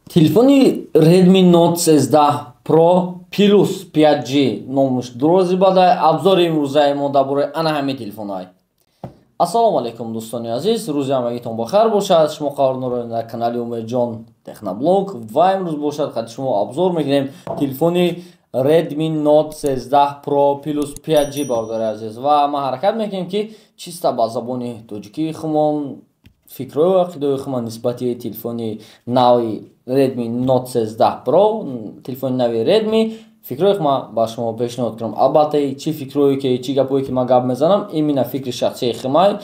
Телефони Redmi Note 13 Pro Plus 5G номуш дурози бадай абзори имрӯзаи мо дар бораи ана ҳамин телефонҳай. Ассалому алайкум дӯстони азиз, рӯзи ҳамагитон бахайр бошад. Шумо қаворнорон дар канали Умедҷон Техноблог ва имрӯз бошад хати шумо абзор мегирем телефони Redmi Note 13 Pro Plus 5G бардори азиз ва ма ҳаракат мекунем ки чиста ба забони тоҷикии хумон фикрҳои ва ақидаҳои хумон нисбати телефони нави Redmi Note 13 Pro, телефони нави Redmi фикрҳои хума ба шумо пешниҳод кунам. Албатта чи фикрҳое ки чи гапҳое ки ман гап мезанам именно фикри шахсии хумай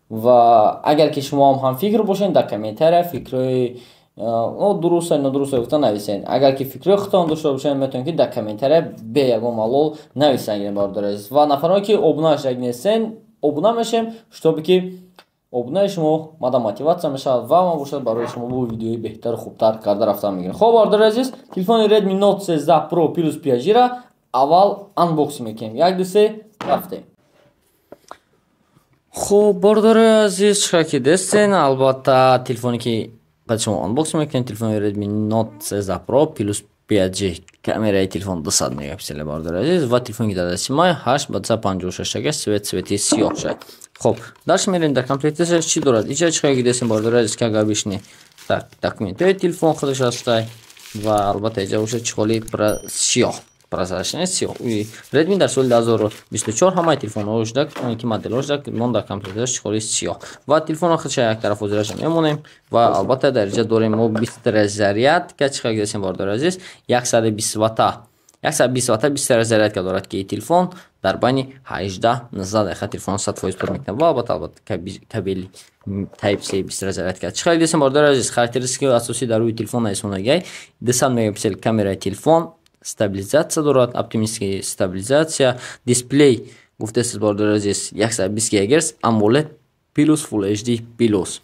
ва агар ки шумо ҳам фикр бошед дар комментария фикрҳои дуруст нодуруст гуфта нависед. Агар ки фикрҳои худтон дошта бошед метавонед ки дар комментария бе ягон малол нависед бардор азиз. Ва нафароне ки обуна нестен обуна мешем, чтобы ки обунаи шумо мада мотивация мешавад ва ма бошад барои шумо бу видеои беҳтару хубтар карда рафта мегирем. Хоб бардор азиз, телефони Redmi Note 13 Pro Plus 5G ра аввал анбоксинг мекунем. 1-2-3 рафтем. Хоб бардор азиз, чиқар ки дестен, албатта телефони ки баъд шумо анбоксинг мекунем телефони Redmi Note 13 Pro Plus 5G. Камераи телефон 200 мегапиксел бардор азиз ва телефони ки дар дасти ма 8x56 цвети сиёҳ шуд. Хоб, дальше мерим дар комплектация чӣ дорад. Инҷа чиқар ки дестен бардор азиз, ки агар бишни так документҳои телефон худаш ҳастай ва албатта инҷа бошад чиқоли сиёҳ. Прозрачный сиёҳ. Redmi дар соли 2024 ҳамаи телефонҳои шуда, он ки моделҳои шуда мон дар комплектация чиқоли сиёҳ. Ва телефонро худша як тараф озираша мемонем ва албатта дар инҷа дорем мо бистра зарядка чиқар ки дестен бардор азиз 120 ватта. 120 ватта бистра зарядка дорад ки телефон дар байни 18-19 дақиқа телефон 100% пур мекунад ва албатта кабели Type-C бистра зарядка. Чиқар ки дестен бардор азиз, характеристикаи асосии дар рӯи телефон исмонагай 200 мегапиксел камераи телефон, стабилизация дорад, оптимистик стабилизация, дисплей гуфтасиз бардор азиз 120 ГГц, AMOLED плюс Full HD плюс.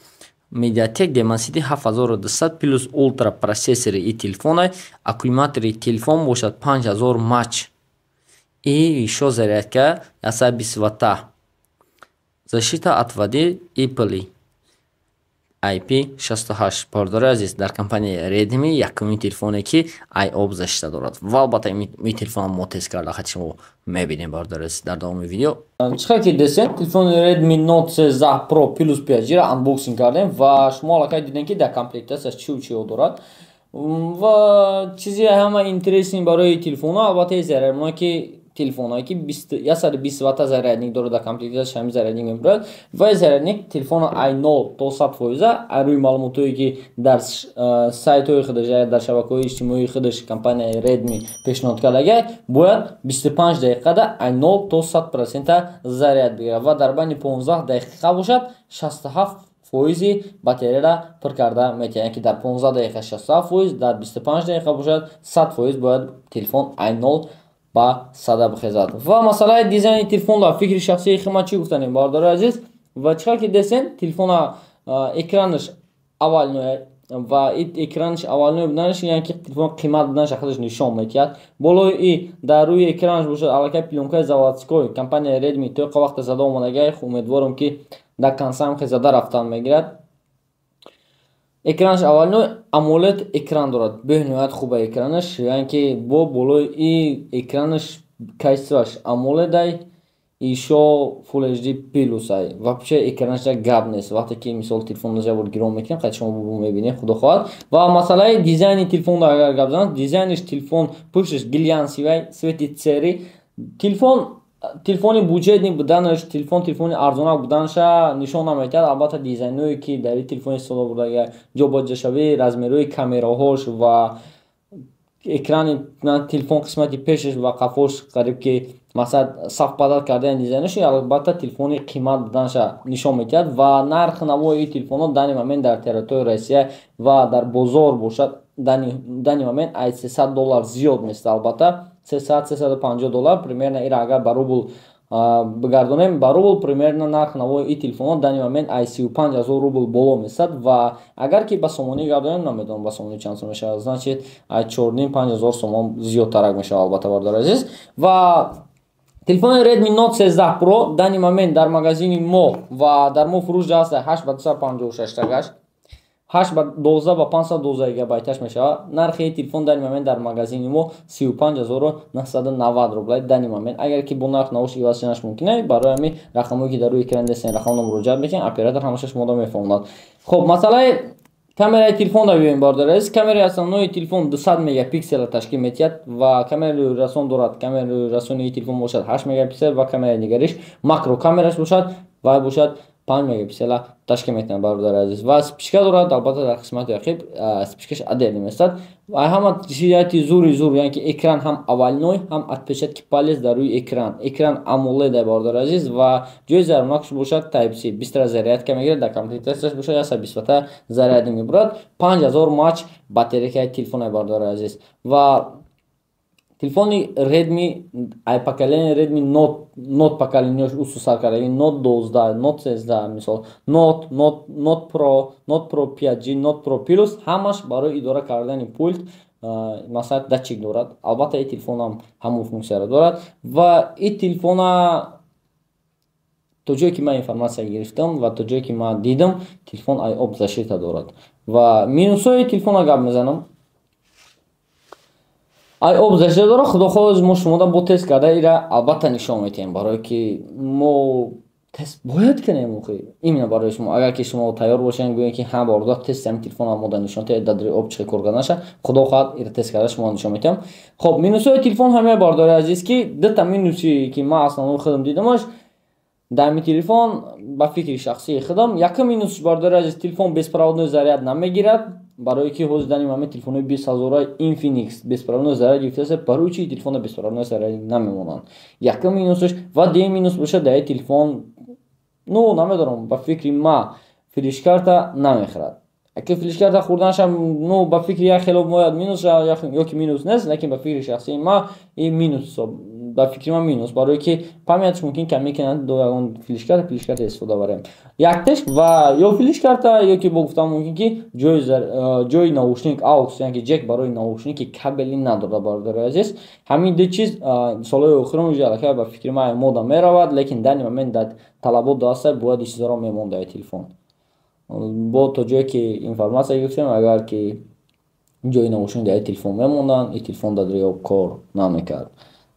Mediatek Dimensity 7200 плюс Ultra процессори и телефонай, аккумулятори телефон бошад 5000 мАч. И ещё зарядка 120 ватта. Защита от воды Apple IP68 бардор азиз, дар компанияи Redmi якумин телефоне ки iOP защита дорад. Ва албатта ин телефон мо тест карда хати шумо мебинем бардор азиз дар давоми видео. Чиқар ки дестен телефони Redmi Note 13 Pro Plus 5G ра анбоксинг кардем ва шумо аллакай дидем ки дар комплектация чӣ дорад. Ва чизи ҳама интересни барои телефонҳо албатта зарядмоне ки телефонҳое ки 120 ватта зарядник дорад дар комплектация ҳамин зарядник мебурад ва зарядник телефона i0 то 100% рӯи маълумотое ки дар сайтҳои худаш дар шабакаҳои иҷтимоии худаш компанияи Redmi пешниҳод кардагай бояд 25 дақиқада i0 то 100% заряд бигирад ва дар байни 15 дақиқа бошад 67% батареяра пур карда метавонад ки дар 15 дақиқа 67%, дар 25 дақиқа бошад 100% бояд телефон i0 ба сада бихезад. Ва масъалаи дизайни телефонро фикри шахсии хума чӣ гуфтанем бардори азиз. Ва чиқар ки дестен телефона экранаш аввалиное ва экранаш аввалиное буданаш яъне ки телефон қимат буданаш худаш нишон медиҳад. Болои и дар рӯи экранаш бошад аллакай пленкаи заводской компанияи Redmi то вақте зада омадагай, умедворам ки дар консам зада рафтан мегирад. Экранаш аввалиное AMOLED экран дорад. Беҳниҳоят хуба экранаш, яъне ки бо болои и экранаш качествоаш AMOLED ай, ишо Full HD плюс ай. Вообще экранаш гап нест. Вақте ки мисол телефон ҷабр гиром мекунем, қайд шумо бу мебинед, худо хоҳад. Ва масъалаи дизайни телефонро агар гап занам, дизайниш телефон пушташ глянсивай, свети цери. Телефони буҷетник буданаш, телефони арзонак буданаша нишон наметиҳад. Албатта дизайнҳое ки дар ин телефон истифода бурдага ҷобаҷашавии размерҳои камераҳош ва экрани телефон қисмати пешаш ва қафош қариб ки мақсад сафпадат кардаи дизайнаш албатта телефони қимат буданаша нишон метиҳад ва нархи намои ин телефонҳо дани момент дар территорияи Россия ва дар бозор бошад дани момент ай $300 зиёд мест. Албатта $300-350 примерно ира агар ба рубл бигардонем, ба рубл примерно нарх намои ин телефонҳо дани момент ай 35,000 рубл боло месад ва агар ки ба сомонӣ гардонем намедонам ба сомонӣ чанд сом мешавад, значит ай 4,500 сомон зиёдтарак мешавад албатта бардор азиз. Ва телефони Redmi Note 13 Pro дани момент дар магазини мо ва дар мо фурӯш ҷаст 8x256 тагаш 8 ба 12 ба 512 гигабайташ мешавад. Нархи телефон дар момент дар магазини мо 35990 рубл дар момент. Агар ки бо нарх навош иваз шунаш мумкин аст, барои ҳамин рақамҳое ки дар рӯи экран дестен рақамно муроҷиат мекунед, оператор ҳамаша шуморо мефаҳмонад. Хуб, масъалаи камераи телефон бибинем бардор аст. Камераи асосии телефон 200 мегапиксел ташкил метиҳад ва камераи расон дорад. Камераи расони телефон бошад 8 мегапиксел ва камераи дигариш макро камераш бошад ва бошад 5 мегапиксел ташкил метиҳад бардор азиз. Ва спичка дорад, албатта дар қисмати ахир спичкаш отдельно меистад. Ва ҳама ҷиҳати зури, яъне ки экран ҳам аввалиной, ҳам отпечатки палец дар рӯи экран. Экран AMOLED бардор азиз ва ҷои зарфнокаш бошад Type-C. Бистра зарядка мегирад, дар комплектасияш бошад 120 заряди мебурад. 5000 мАч батарейкаи телефон бардор азиз. Ва телефони Redmi поколение Redmi Note поколениёш усу сар карда. Note 12, Note 13 мисол, Note Pro, Note Pro 5G, Note Pro Plus ҳамаш барои идора кардани пульт масалан датчик дорад. Албатта ин телефон ҳам ҳамон функсияро дорад ва ин телефона то ҷое ки ман информация гирифтам ва то ҷое ки ман дидам, телефон об защита дорад. Ва минусҳои телефона гап мезанам. об защита дорад. Худохоҳ мо шумода бо тест карда ира албатта нишон метиҳем, барои ки мо тест бояд кунем. Именно барои шумо, агар ки шумо тайёр бошед гӯед ки ҳам бардор тест ҳамин телефон мода нишон теҳед дар об чӣ кор карда наша, худохоҳ ира тест карда шумо нишон метиҳам. Хуб, минусҳои телефон ҳамаи бардори азиз ки дута минуси ки ман аслан худам дидамаш дар ҳамин телефон ба фикри шахсии худам. Якум минусш бардори азиз, телефон беспроводной заряд намегирад. Барои ки ҳозир дар ин момент телефонои 20000 Infinix беспроводной заряд гирифтааст, барои чӣ телефона беспроводной заряд намемонанд. Якум минусш ва дуюм минус бошад дар ин телефон, ну намедонам, ба фикри ман флеш-карта намехӯрад. Агар флеш-карта хӯрданашам, ну ба фикри як хело мояд минус ёки минус нест, лекин ба фикри шахсии ман ин минус ҳисоб, ба фикри ман минус, барои ки памятш мумкин кам мекунад до ягон флеш-карта истифода барем. Яктеш ва ё флеш-карта ёки бо гуфтам мумкин ки ҷои наушник AUX яки ҷек барои наушники кабели надорад бардори азиз. Ҳамин ду чиз солҳои охирон ҷалака ба фикри ман мода меравад, лекин дар ин момент дар талабот даста бояд ин чизаро мемонд дар телефон. Бо то ҷое ки информация гирифтем, агар ки ҷои наушник дар телефон мемонданд, ин телефон дар об кор намекард.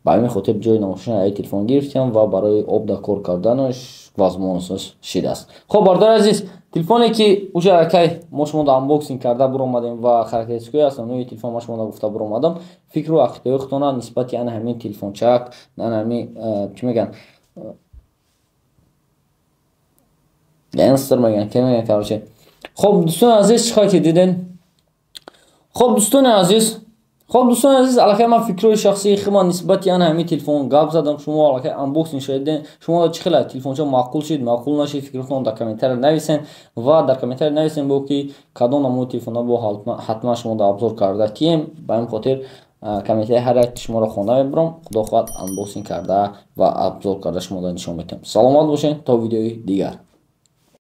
Ба ҳамин хотир ҷои наушник дар телефон гирифтем ва барои об дар кор карданаш возможност шидаст. Хуб, бардор азиз, телефоне ки уҷаракай мо шумода анбоксинг карда буромадем ва характеристикаи асосии телефон мо шумода гуфта буромадам, фикру ақидаи худтона нисбати ана ҳамин телефончак, ана ҳамин чӣ мегӯянд, гангстер мегӯянд, ки мегӯянд короче. Хуб, дӯстони азиз, чӣ хой ки диден? Хуб, дӯстони азиз, аллакай ман фикрҳои шахсии худам нисбати ана ҳамин телефон гап задам. Шумо аллакай анбоксинг шудед, шумо чӣ хеле телефонча маъқул шид, маъқул нашид, фикрҳотон дар комментария нависен ва дар комментария нависен бо ки кадом намуди телефона бо ҳатман шумо дар обзор карда тием. Ба ҳамин хотир комментария ҳар як шуморо хонда мебарам. Худо хоҳад анбоксинг карда ва обзор карда шумода нишон метиҳам. Саломат бошед, то видеои дигар.